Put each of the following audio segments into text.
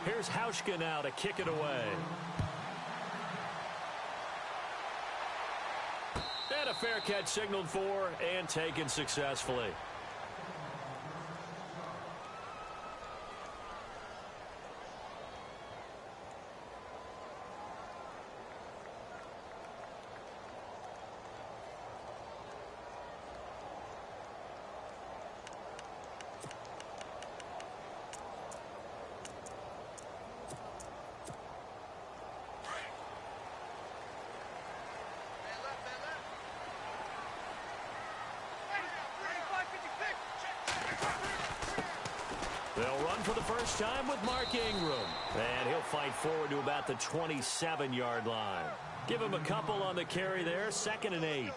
Here's Hauschka now to kick it away. And a fair catch signaled for and taken successfully. They'll run for the first time with Mark Ingram. And he'll fight forward to about the 27-yard line. Give him a couple on the carry there, 2nd and 8.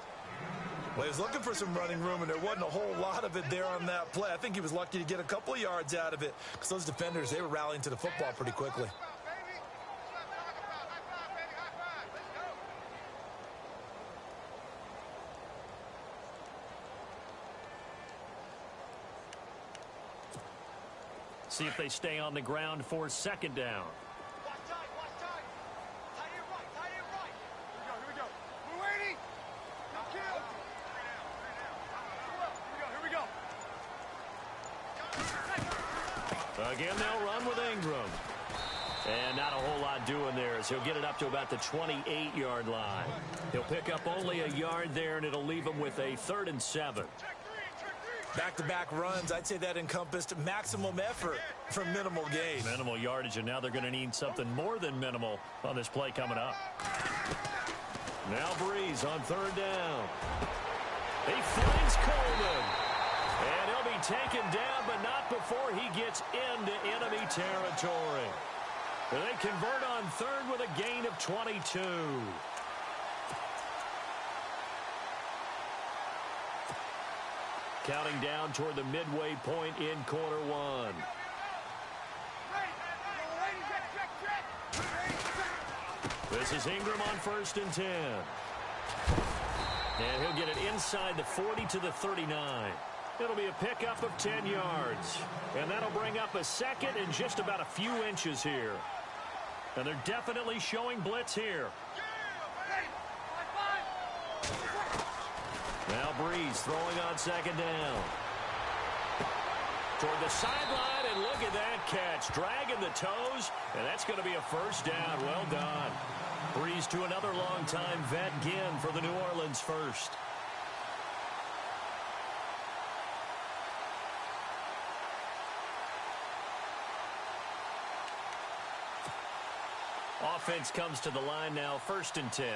Well, he was looking for some running room, and there wasn't a whole lot of it there on that play. I think he was lucky to get a couple of yards out of it because those defenders, they were rallying to the football pretty quickly. See if they stay on the ground for 2nd down. Watch tight, watch tight. Tight end right, tight end right. Here we go. We're waiting. No kill. Here we go. Again, they'll run with Ingram. And not a whole lot doing there as he'll get it up to about the 28-yard line. He'll pick up only a yard there, and it'll leave him with a 3rd and 7. Back-to-back runs, I'd say that encompassed maximum effort for minimal gain. Minimal yardage, and now they're going to need something more than minimal on this play coming up. Now Breeze on 3rd down. He finds Coleman. And he'll be taken down, but not before he gets into enemy territory. They convert on 3rd with a gain of 22. Counting down toward the midway point in quarter 1. This is Ingram on 1st and 10. And he'll get it inside the 40 to the 39. It'll be a pickup of 10 yards. And that'll bring up a 2nd and just about a few inches here. And they're definitely showing blitz here. Now Breeze throwing on 2nd down. Toward the sideline, and look at that catch. Dragging the toes, and that's going to be a 1st down. Well done. Breeze to another long-time vet, Ginn, for the New Orleans 1st. Offense comes to the line now, 1st and 10.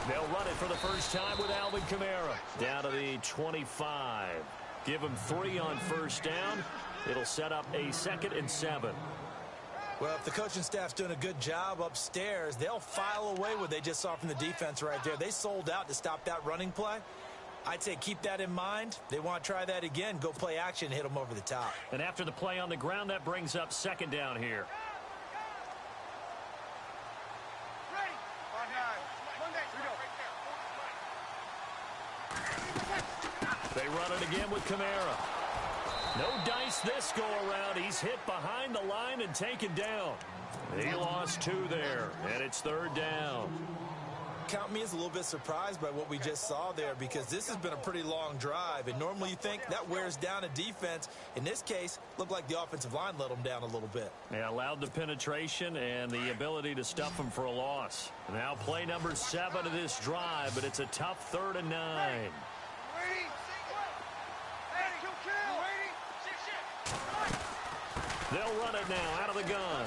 They'll run it for the first time with Alvin Kamara. Down to the 25. Give him 3 on 1st down. It'll set up a 2nd and 7. Well, if the coaching staff's doing a good job upstairs, they'll file away what they just saw from the defense right there. They sold out to stop that running play. I'd say keep that in mind. They want to try that again. Go play action and hit them over the top. And after the play on the ground, that brings up 2nd down here. They run it again with Kamara. No dice this go-around. He's hit behind the line and taken down. He lost 2 there, and it's 3rd down. Count me as a little bit surprised by what we just saw there because this has been a pretty long drive, and normally you think that wears down a defense. In this case, looked like the offensive line let them down a little bit. They allowed the penetration and the ability to stuff them for a loss. Now play number 7 of this drive, but it's a tough 3rd and 9. They'll run it now out of the gun.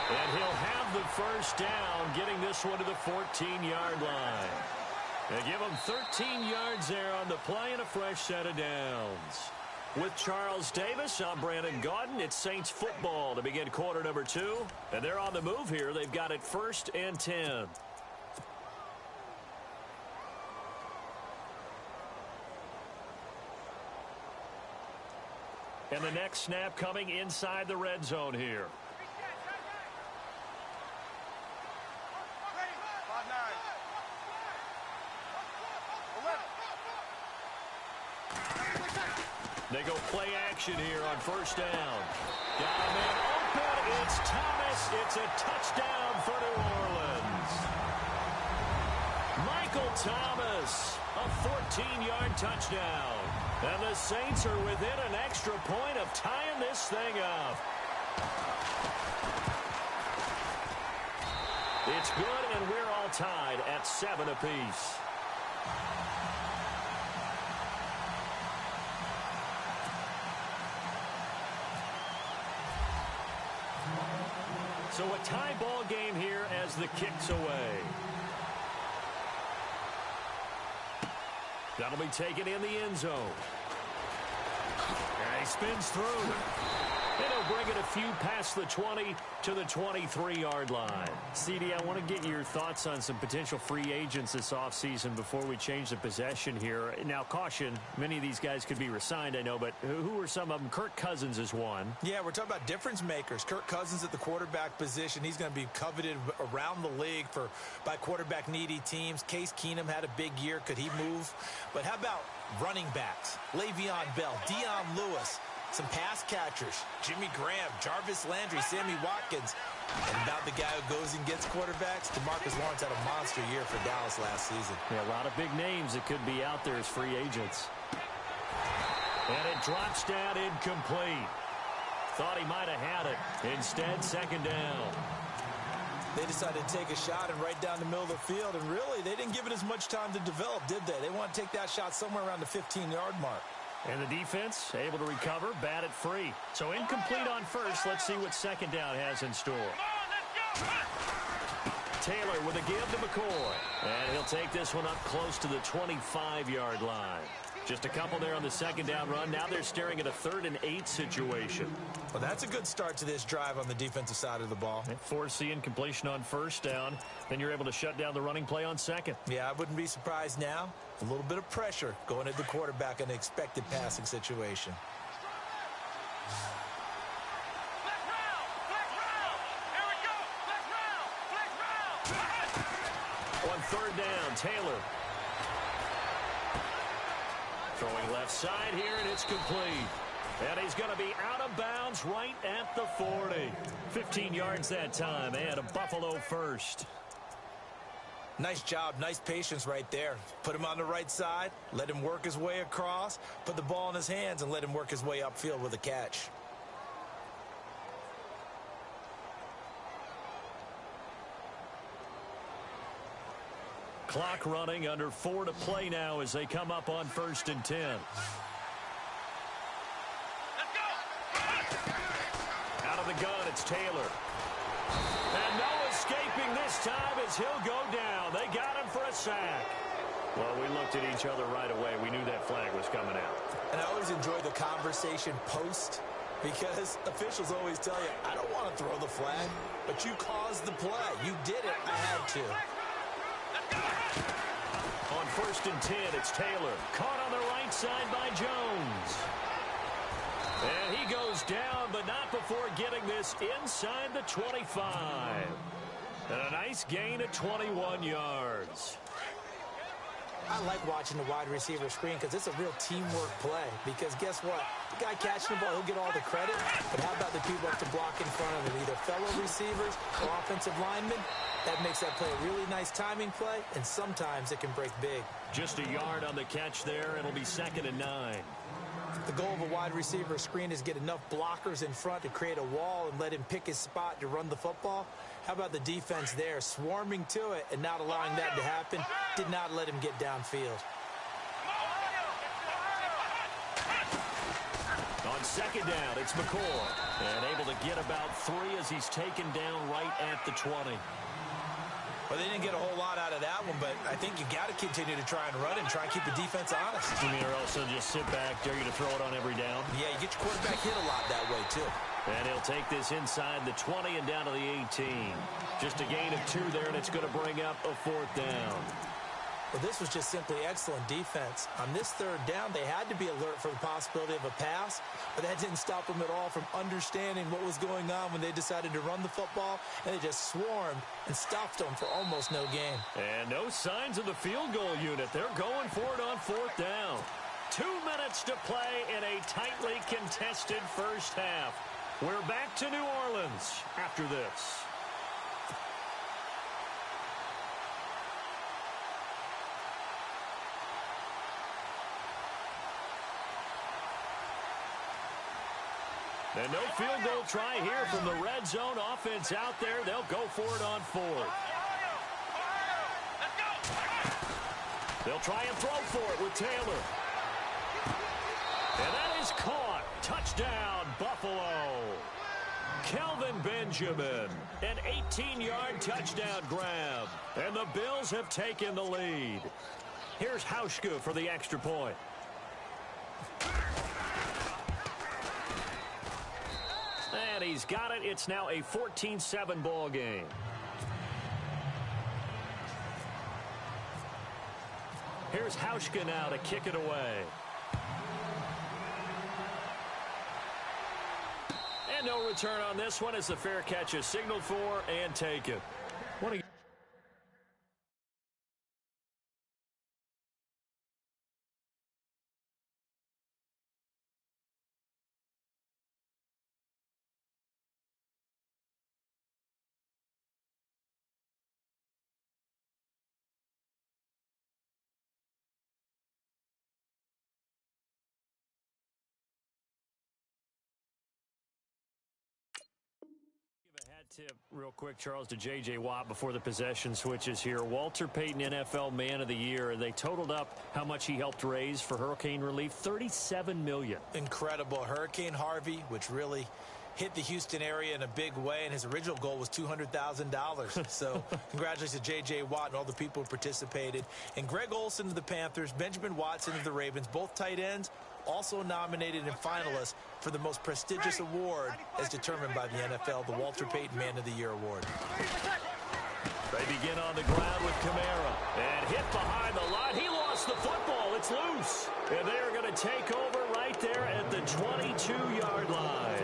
And he'll have the 1st down, getting this one to the 14-yard line. They give him 13 yards there on the play and a fresh set of downs. With Charles Davis, I'm Brandon Gaudin. It's Saints football to begin quarter number 2. And they're on the move here. They've got it 1st and 10. And the next snap coming inside the red zone here. They go play action here on first down. Got a man open. It's Thomas. It's a touchdown for New Orleans. Michael Thomas, a 14-yard touchdown. And the Saints are within an extra point of tying this thing up. It's good, and we're all tied at 7 apiece. So a tie ball game here as the kick's away. That'll be taken in the end zone. And he spins through. And he'll bring it a few past the 20 to the 23-yard line. CD, I want to get your thoughts on some potential free agents this offseason before we change the possession here. Now, caution, many of these guys could be re-signed, I know, but who are some of them? Kirk Cousins is one. Yeah, we're talking about difference makers. Kirk Cousins at the quarterback position. He's going to be coveted around the league by quarterback-needy teams. Case Keenum had a big year. Could he move? But how about running backs? Le'Veon Bell, Dion Lewis. Some pass catchers, Jimmy Graham, Jarvis Landry, Sammy Watkins. And about the guy who goes and gets quarterbacks, DeMarcus Lawrence had a monster year for Dallas last season. Yeah, a lot of big names that could be out there as free agents. And it drops down incomplete. Thought he might have had it. Instead, second down. They decided to take a shot and right down the middle of the field. And really, they didn't give it as much time to develop, did they? They want to take that shot somewhere around the 15-yard mark. And the defense able to recover, bat it free. So incomplete on first. Let's see what second down has in store. Taylor with a give to McCoy. And he'll take this one up close to the 25-yard line. Just a couple there on the second down run. Now they're staring at a 3rd and 8 situation. Well, that's a good start to this drive on the defensive side of the ball. Forcing completion on first down. Then you're able to shut down the running play on second. Yeah, I wouldn't be surprised now. A little bit of pressure going at the quarterback in an expected passing situation. On third down, Taylor. Throwing left side here, and it's complete. And he's going to be out of bounds right at the 40. 15 yards that time, and a Buffalo first. Nice job, nice patience right there. Put him on the right side, let him work his way across, put the ball in his hands, and let him work his way upfield with a catch. Clock running, under 4 to play now as they come up on 1st and 10. Out of the gun, it's Taylor. And no escaping this time as he'll go down. They got him for a sack. Well, we looked at each other right away. We knew that flag was coming out. And I always enjoy the conversation post, because officials always tell you, I don't want to throw the flag, but you caused the play. You did it. I had to. On 1st and 10, it's Taylor. Caught on the right side by Jones. And he goes down, but not before getting this inside the 25. And a nice gain of 21 yards. I like watching the wide receiver screen because it's a real teamwork play. Because guess what? The guy catching the ball, he'll get all the credit. But how about the people up to block in front of him? Either fellow receivers or offensive linemen. That makes that play a really nice timing play, and sometimes it can break big. Just a yard on the catch there. It'll be 2nd and 9. The goal of a wide receiver screen is get enough blockers in front to create a wall and let him pick his spot to run the football. How about the defense there, swarming to it and not allowing that to happen? Did not let him get downfield. On 2nd down, it's McCoy. And able to get about 3 as he's taken down right at the 20. Well, they didn't get a whole lot out of that one, but I think you got to continue to try and run and try and keep the defense honest. You mean, or also just sit back, dare you to throw it on every down? Yeah, you get your quarterback hit a lot that way, too. And he'll take this inside the 20 and down to the 18. Just a gain of 2 there, and it's going to bring up a 4th down. Well, this was just simply excellent defense. On this 3rd down, they had to be alert for the possibility of a pass, but that didn't stop them at all from understanding what was going on when they decided to run the football, and they just swarmed and stopped them for almost no gain. And no signs of the field goal unit. They're going for it on 4th down. 2 minutes to play in a tightly contested first half. We're back to New Orleans after this. And no field goal try here from the red zone. Offense out there. They'll go for it on 4th. They'll try and throw for it with Taylor. And that is caught. Touchdown, Buffalo. Kelvin Benjamin, an 18-yard touchdown grab. And the Bills have taken the lead. Here's Hauschka for the extra point. And he's got it. It's now a 14-7 ball game. Here's Hauschka now to kick it away. And no return on this one as the fair catch is signaled for and taken. What a tip real quick, Charles, to J.J. Watt before the possession switches here. Walter Payton, NFL Man of the Year. They totaled up how much he helped raise for hurricane relief, $37 million. Incredible. Hurricane Harvey, which really hit the Houston area in a big way, and his original goal was $200,000. So congratulations to J.J. Watt and all the people who participated. And Greg Olsen to the Panthers, Benjamin Watson to the Ravens, both tight ends, also nominated and finalists for the most prestigious award as determined by the NFL, the Walter Payton Man of the Year Award. They begin on the ground with Kamara. And hit behind the line. He lost the football. It's loose. And they are going to take over right there at the 22-yard line.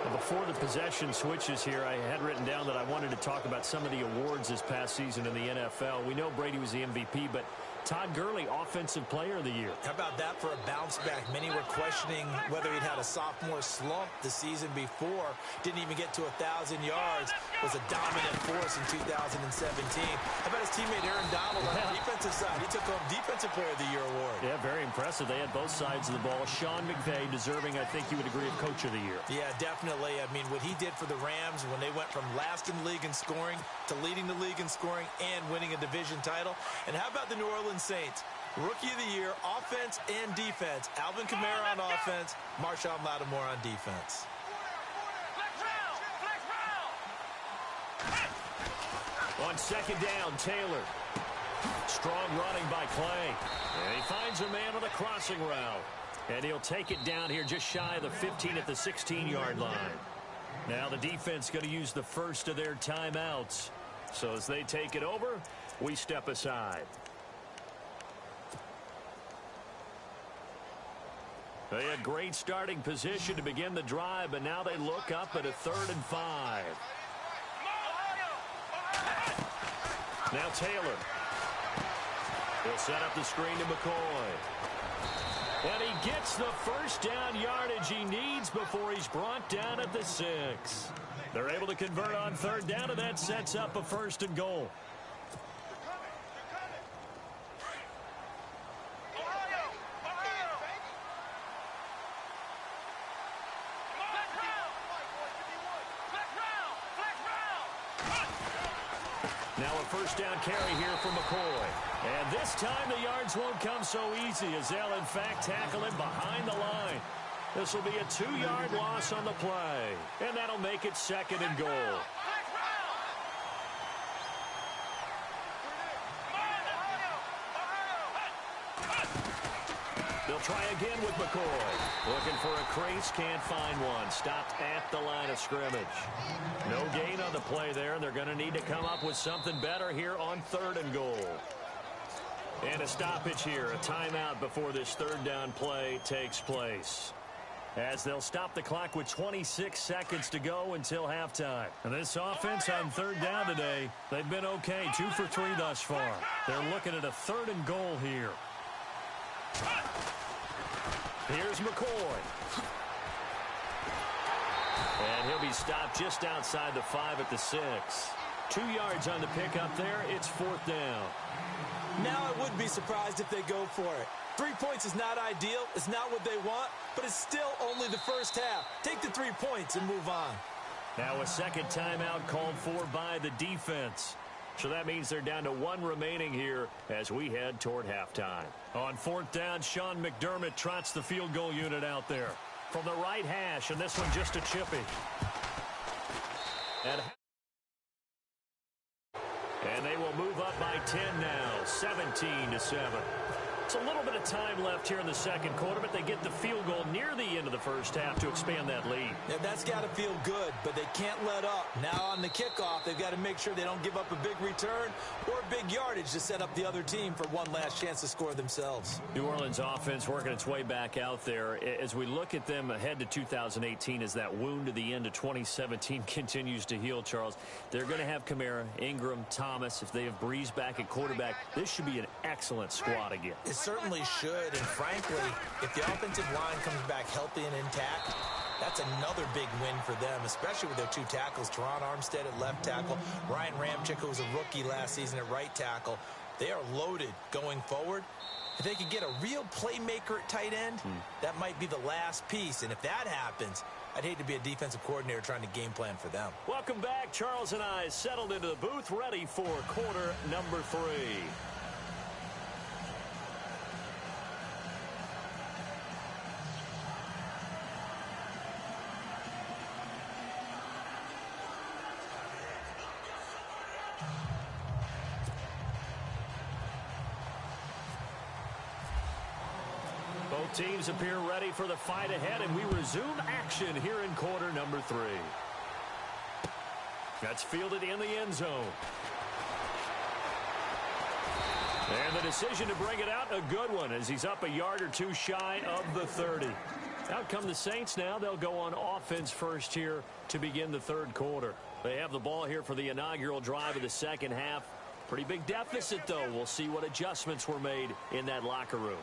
And before the possession switches here, I had written down that I wanted to talk about some of the awards this past season in the NFL. We know Brady was the MVP, but Todd Gurley, Offensive Player of the Year. How about that for a bounce back? Many were questioning whether he'd had a sophomore slump the season before. Didn't even get to 1,000 yards. Was a dominant force in 2017. How about his teammate Aaron Donald on the defensive side? He took home Defensive Player of the Year award. Yeah, very impressive. They had both sides of the ball. Sean McVay deserving, I think you would agree, of Coach of the Year. Yeah, definitely. I mean, what he did for the Rams when they went from last in the league in scoring to leading the league in scoring and winning a division title. And how about the New Orleans Saints? Rookie of the Year, offense and defense. Alvin Kamara on offense, Marshawn Lattimore on defense. On second down, Taylor. Strong running by Clay. And he finds a man on the crossing route. And he'll take it down here just shy of the 15 at the 16-yard line. Now the defense going to use the first of their timeouts. So as they take it over, we step aside. They had great starting position to begin the drive, but now they look up at a 3rd and 5. Now Taylor. He'll set up the screen to McCoy. And he gets the first down yardage he needs before he's brought down at the 6. They're able to convert on 3rd down, and that sets up a 1st and goal. Now a first down carry here for McCoy. And this time the yards won't come so easy as they'll in fact tackle him behind the line. This will be a 2-yard loss on the play. And that'll make it 2nd and goal. They'll try again with McCoy. Looking for a crease, can't find one. Stopped at the line of scrimmage. No gain on the play there, and they're going to need to come up with something better here on 3rd and goal. And a stoppage here, a timeout before this 3rd down play takes place. As they'll stop the clock with 26 seconds to go until halftime. And this offense on 3rd down today, they've been okay, 2 for 3 thus far. They're looking at a 3rd and goal here. Here's McCoy. And he'll be stopped just outside the 5 at the 6. 2 yards on the pickup there. It's 4th down. Now I wouldn't be surprised if they go for it. 3 points is not ideal. It's not what they want, but it's still only the first half. Take the 3 points and move on. Now a second timeout called for by the defense. So that means they're down to 1 remaining here as we head toward halftime. On 4th down, Sean McDermott trots the field goal unit out there from the right hash, and this one just a chippy. And they will move up by 10 now, 17-7. It's a little bit of time left here in the second quarter, but they get the field goal near the end of the first half to expand that lead. Yeah, that's got to feel good, but they can't let up. Now on the kickoff, they've got to make sure they don't give up a big return or big yardage to set up the other team for one last chance to score themselves. New Orleans offense working its way back out there. As we look at them ahead to 2018, as that wound to the end of 2017 continues to heal, Charles, they're going to have Kamara, Ingram, Thomas. If they have Breeze back at quarterback, this should be an excellent squad again. It certainly should, and frankly, if the offensive line comes back healthy and intact, that's another big win for them, especially with their 2 tackles, Teron Armstead at left tackle, Ryan Ramczyk, who was a rookie last season at right tackle. They are loaded going forward. If they could get a real playmaker at tight end, that might be the last piece, and if that happens, I'd hate to be a defensive coordinator trying to game plan for them. Welcome back. Charles and I settled into the booth, ready for quarter number 3. Both teams appear ready for the fight ahead, and we resume action here in quarter number 3. That's fielded in the end zone. And the decision to bring it out, a good one, as he's up a yard or 2 shy of the 30. Out come the Saints now. They'll go on offense first here to begin the third quarter. They have the ball here for the inaugural drive of the second half. Pretty big deficit, though. We'll see what adjustments were made in that locker room.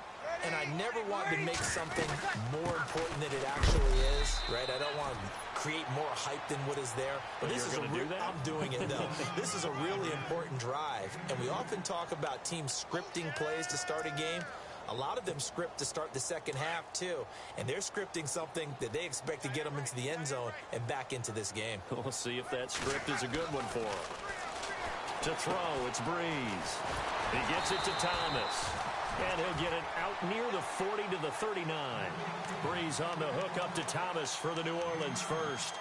And I never want to make something more important than it actually is, right? I don't want to create more hype than what is there. But this is going to do that? I'm doing it, though. This is a really important drive. And we often talk about teams scripting plays to start a game. A lot of them script to start the second half, too. And they're scripting something that they expect to get them into the end zone and back into this game. We'll see if that script is a good one for them. To throw, it's Breeze. He gets it to Thomas. And he'll get it out near the 40 to the 39. Breeze on the hook up to Thomas for the New Orleans first.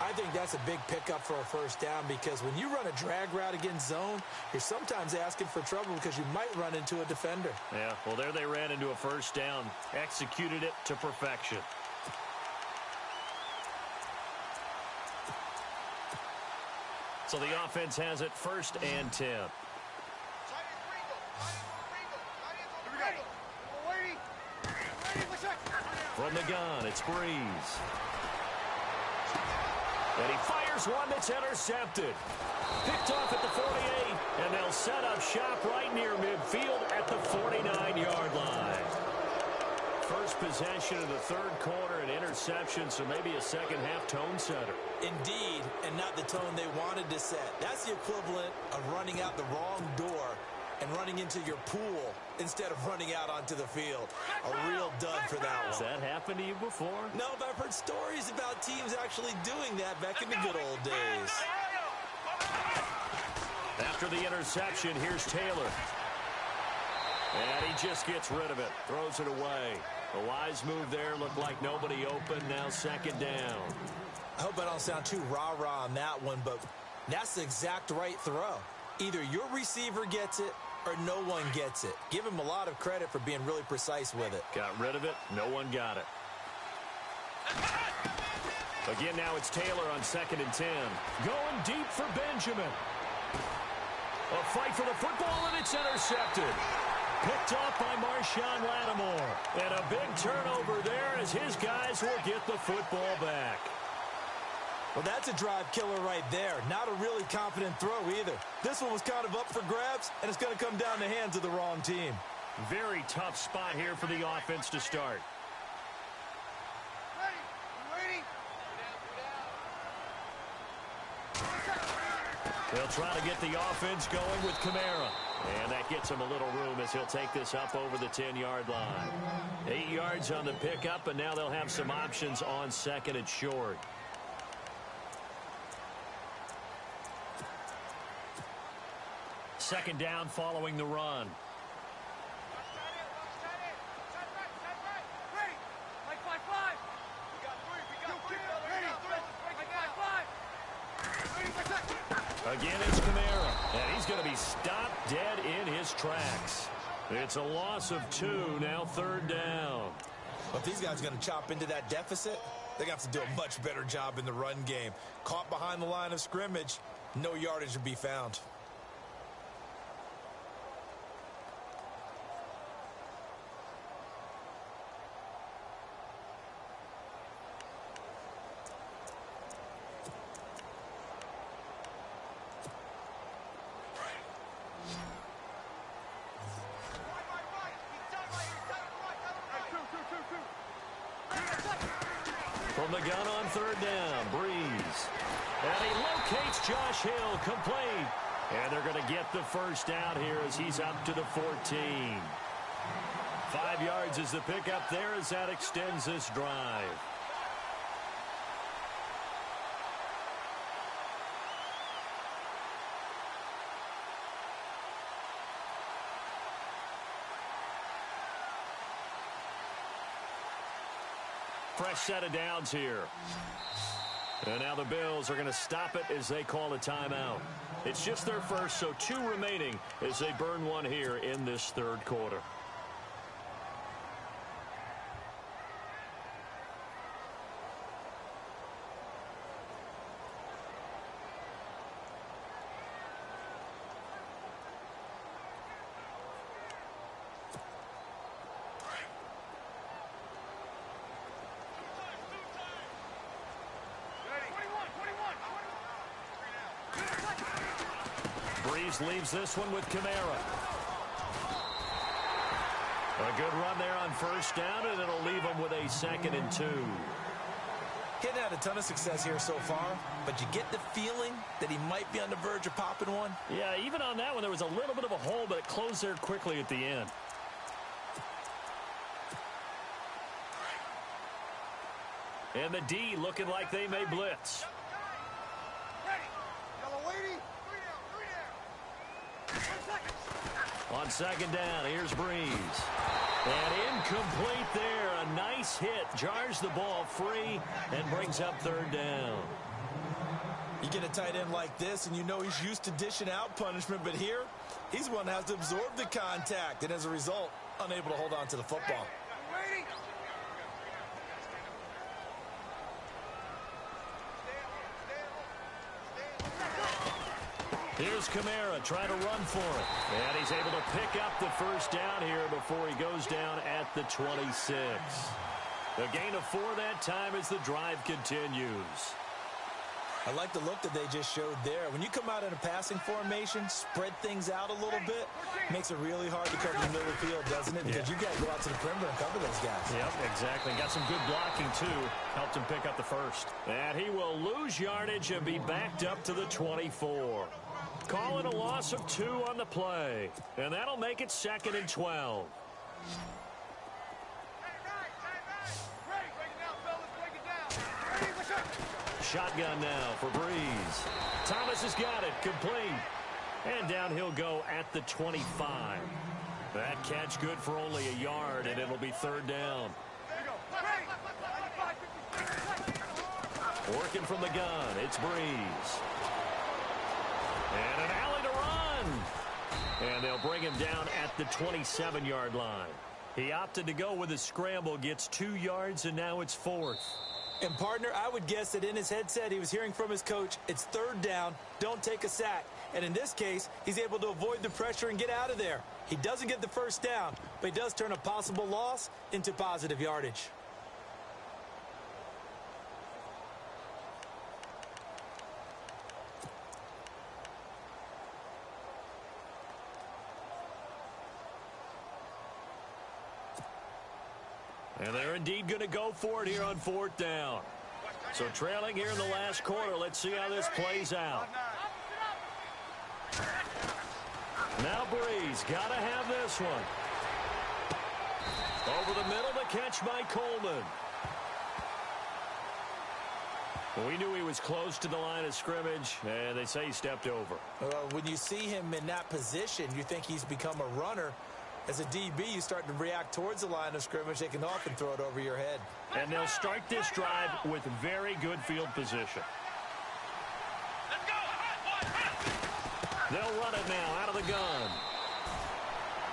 I think that's a big pickup for a first down, because when you run a drag route against zone, you're sometimes asking for trouble because you might run into a defender. Yeah, well, there they ran into a first down. Executed it to perfection. So the offense has it 1st and 10. From the gun, it's Breeze. And he fires one that's intercepted. Picked off at the 48, and they'll set up shop right near midfield at the 49-yard line. First possession of the third quarter, an interception, so maybe a second-half tone setter. Indeed, and not the tone they wanted to set. That's the equivalent of running out the wrong door and running into your pool instead of running out onto the field. A real dud for that one. Has that happened to you before? No, but I've heard stories about teams actually doing that back in the good old days. After the interception, here's Taylor. And he just gets rid of it, throws it away. A wise move there, looked like nobody open, now second down. I hope I don't sound too rah-rah on that one, but that's the exact right throw. Either your receiver gets it or no one gets it. Give him a lot of credit for being really precise with it. Got rid of it, no one got it. Again, now it's Taylor on 2nd and 10. Going deep for Benjamin. A fight for the football, and it's intercepted. Picked off by Marshawn Lattimore. And a big turnover there as his guys will get the football back. Well, that's a drive killer right there. Not a really confident throw either. This one was kind of up for grabs, and it's going to come down the hands of the wrong team. Very tough spot here for the offense to start. Ready? You waiting? They'll try to get the offense going with Kamara. And that gets him a little room as he'll take this up over the 10-yard line. 8 yards on the pickup, and now they'll have some options on second and short. Second down following the run. Again, it's Kamara, and he's going to be stopped dead in his tracks. It's a loss of 2, now third down. Well, if these guys are going to chop into that deficit, they're going to have to do a much better job in the run game. Caught behind the line of scrimmage, no yardage to be found. From the gun on third down, Breeze. And he locates Josh Hill, complete. And they're going to get the first down here as he's up to the 14. 5 yards is the pickup there as that extends this drive. Fresh set of downs here. And now the Bills are going to stop it as they call a timeout. It's just their first, so 2 remaining as they burn one here in this third quarter. Breeze leaves this one with Kamara. A good run there on first down, and it'll leave him with a 2nd and 2. He hadn't had a ton of success here so far, but you get the feeling that he might be on the verge of popping one. Yeah, even on that one, there was a little bit of a hole, but it closed there quickly at the end. And the D looking like they may blitz. On second down, here's Breeze. And incomplete there. A nice hit. Jars the ball free and brings up third down. You get a tight end like this, and you know he's used to dishing out punishment, but here, he's one that has to absorb the contact, and as a result, unable to hold on to the football. Here's Kamara trying to run for it. And he's able to pick up the first down here before he goes down at the 26. A gain of 4 that time as the drive continues. I like the look that they just showed there. When you come out in a passing formation, spread things out a little bit, makes it really hard to cover the middle of the field, doesn't it? Because you've got to go out to the perimeter and cover those guys. Yep, exactly. Got some good blocking, too. Helped him pick up the first. And he will lose yardage and be backed up to the 24. Calling a loss of 2 on the play. And that'll make it 2nd and 12. Shotgun now for Breeze. Thomas has got it, complete. And down he'll go at the 25. That catch good for only a yard, and it'll be third down. Working from the gun, it's Breeze. And an alley to run. And they'll bring him down at the 27-yard line. He opted to go with a scramble, gets 2 yards, and now it's 4th. And, partner, I would guess that in his headset he was hearing from his coach, it's third down, don't take a sack. And in this case, he's able to avoid the pressure and get out of there. He doesn't get the first down, but he does turn a possible loss into positive yardage. And they're indeed going to go for it here on 4th down. So trailing here in the last quarter. Let's see how this plays out. Now Breeze got to have this one. Over the middle to catch by Coleman. We knew he was close to the line of scrimmage, and they say he stepped over. When you see him in that position, you think he's become a runner. As a DB, you start to react towards the line of scrimmage. They can often throw it over your head. And they'll start this drive with very good field position. They'll run it now out of the gun.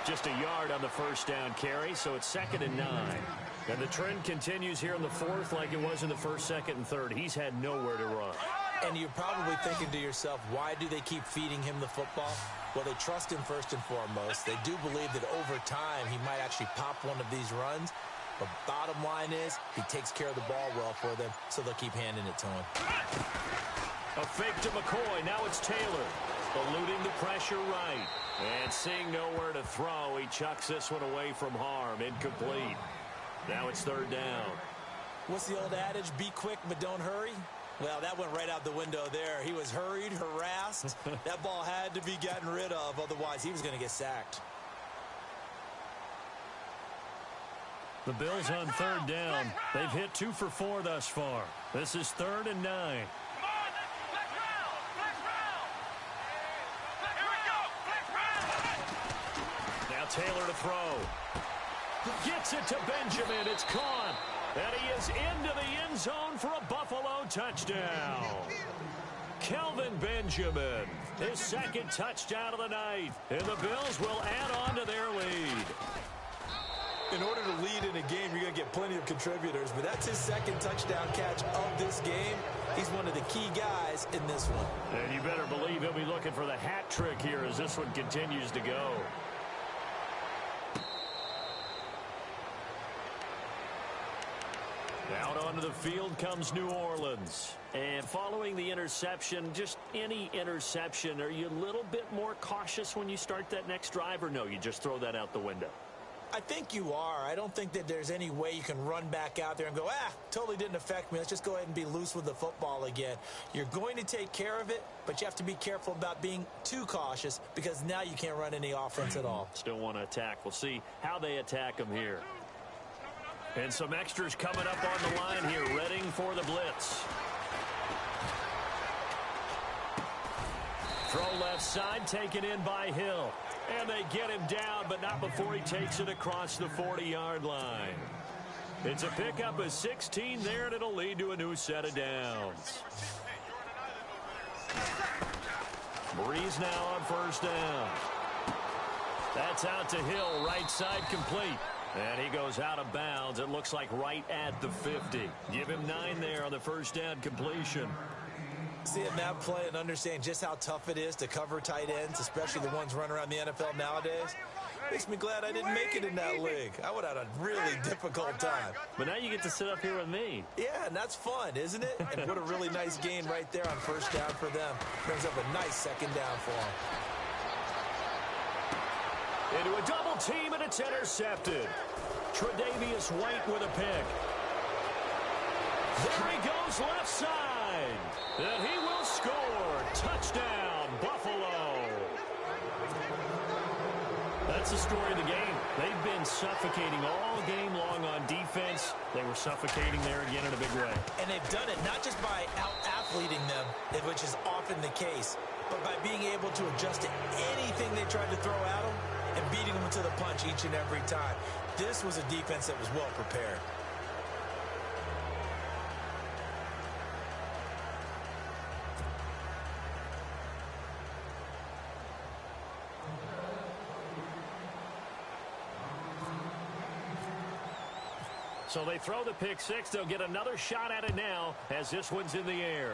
Just a yard on the first down carry, so it's 2nd and 9. And the trend continues here in the 4th like it was in the 1st, 2nd, and 3rd. He's had nowhere to run. And you're probably thinking to yourself, why do they keep feeding him the football? Well, they trust him first and foremost. They do believe that over time he might actually pop one of these runs. But bottom line is he takes care of the ball well for them, so they'll keep handing it to him. A fake to McCoy. Now it's Taylor. Eluding the pressure right. And seeing nowhere to throw, he chucks this one away from harm. Incomplete. Now it's 3rd down. What's the old adage? Be quick, but don't hurry. Well, that went right out the window there. He was hurried, harassed. That ball had to be gotten rid of. Otherwise, he was going to get sacked. The Bills on 3rd down. They've hit 2 for 4 thus far. This is 3rd and 9. Now Taylor to throw. Gets it to Benjamin. It's caught. And he is into the end zone for a Buffalo touchdown. Kelvin Benjamin, his 2nd touchdown of the night. And the Bills will add on to their lead. In order to lead in a game, you're going to get plenty of contributors. But that's his 2nd touchdown catch of this game. He's one of the key guys in this one. And you better believe he'll be looking for the hat trick here as this one continues to go. Out onto the field comes New Orleans. And following the interception, just any interception, are you a little bit more cautious when you start that next drive, or no, you just throw that out the window? I think you are. I don't think that there's any way you can run back out there and go, totally didn't affect me. Let's just go ahead and be loose with the football again. You're going to take care of it, but you have to be careful about being too cautious because now you can't run any offense at all. Still want to attack. We'll see how they attack them here. And some extras coming up on the line here, readying for the blitz. Throw left side, taken in by Hill. And they get him down, but not before he takes it across the 40-yard line. It's a pickup of 16 there, and it'll lead to a new set of downs. Breeze now on 1st down. That's out to Hill, right side complete. And he goes out of bounds. It looks like right at the 50. Give him 9 there on the 1st down completion. Seeing that play and understanding just how tough it is to cover tight ends, especially the ones running around the NFL nowadays, makes me glad I didn't make it in that league. I would have had a really difficult time. But now you get to sit up here with me. Yeah, and that's fun, isn't it? And what a really nice gain right there on 1st down for them. Brings up a nice 2nd down for them. Into a double team, and it's intercepted. Tre'Davious White with a pick. There he goes left side. And he will score. Touchdown, Buffalo. That's the story of the game. They've been suffocating all game long on defense. They were suffocating there again in a big way. And they've done it not just by out-athleting them, which is often the case, but by being able to adjust to anything they tried to throw at them and beating them to the punch each and every time. This was a defense that was well prepared. So they throw the pick six. They'll get another shot at it now as this one's in the air.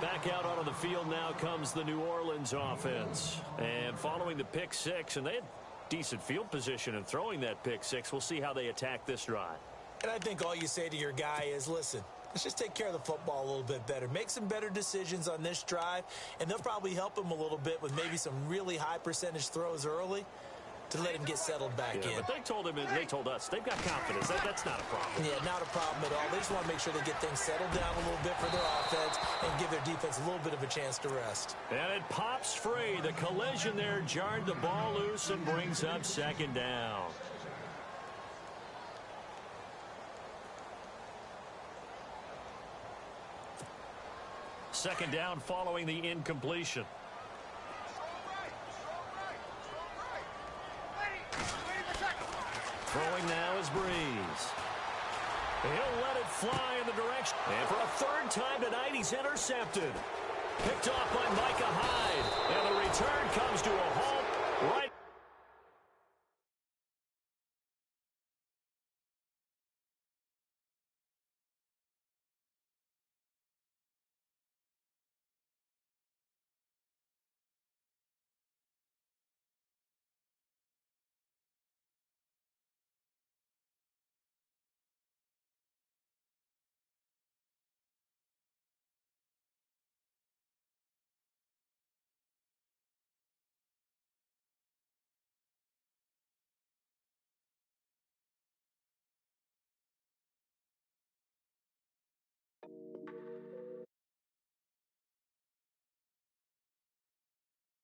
Back out onto the field now comes the New Orleans offense. And following the pick six, and they had decent field position in throwing that pick six. We'll see how they attack this drive. And I think all you say to your guy is, listen, Let's just take care of the football a little bit better. Make some better decisions on this drive, and they'll probably help him a little bit with maybe some really high percentage throws early to let him get settled back in. But they told us they've got confidence. That's not a problem. Yeah, not a problem at all. They just want to make sure they get things settled down a little bit for their offense and give their defense a little bit of a chance to rest. And it pops free. The collision there jarred the ball loose and brings up second down. Second down following the incompletion. Throwing now is Breeze. He'll let it fly in the direction. And for a third time tonight, he's intercepted. Picked off by Micah Hyde. And the return comes to a halt